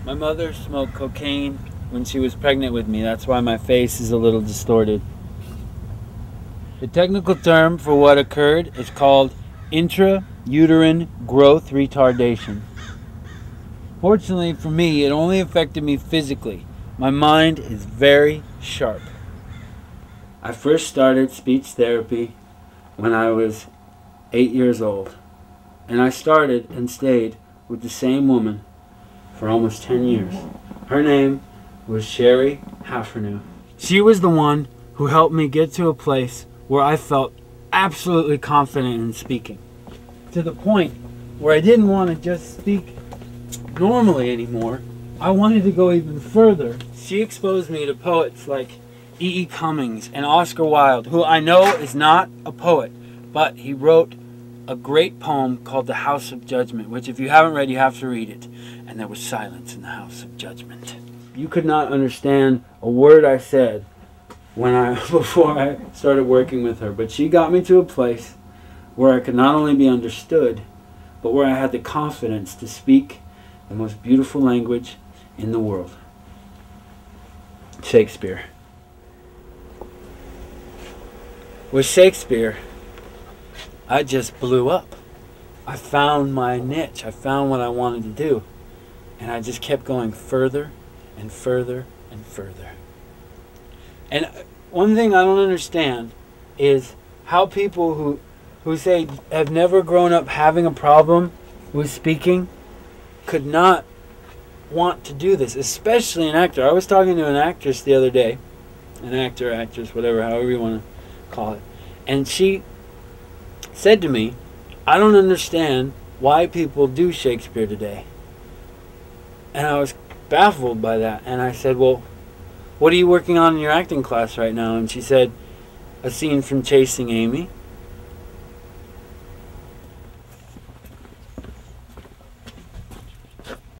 My mother smoked cocaine when she was pregnant with me. That's why my face is a little distorted. The technical term for what occurred is called intrauterine growth retardation. Fortunately for me, it only affected me physically. My mind is very sharp. I first started speech therapy when I was 8 years old. And I started and stayed with the same woman for almost 10 years. Her name was Sherry Haffernew. She was the one who helped me get to a place where I felt absolutely confident in speaking. To the point where I didn't want to just speak normally anymore. I wanted to go even further. She exposed me to poets like E. Cummings and Oscar Wilde, who I know is not a poet, but he wrote a great poem called The House of Judgment, which if you haven't read, you have to read it. And there was silence in the House of Judgment. You could not understand a word I said before I started working with her, but she got me to a place where I could not only be understood, but where I had the confidence to speak the most beautiful language in the world. Shakespeare. With Shakespeare, I just blew up. I found my niche. I found what I wanted to do. And I just kept going further and further and further. And one thing I don't understand is how people who say have never grown up having a problem with speaking could not want to do this, especially an actor. I was talking to an actress the other day, an actor, actress, whatever, however you want to call it, and she said to me, I don't understand why people do Shakespeare today. And I was baffled by that, and I said, well, what are you working on in your acting class right now? And she said, a scene from Chasing Amy.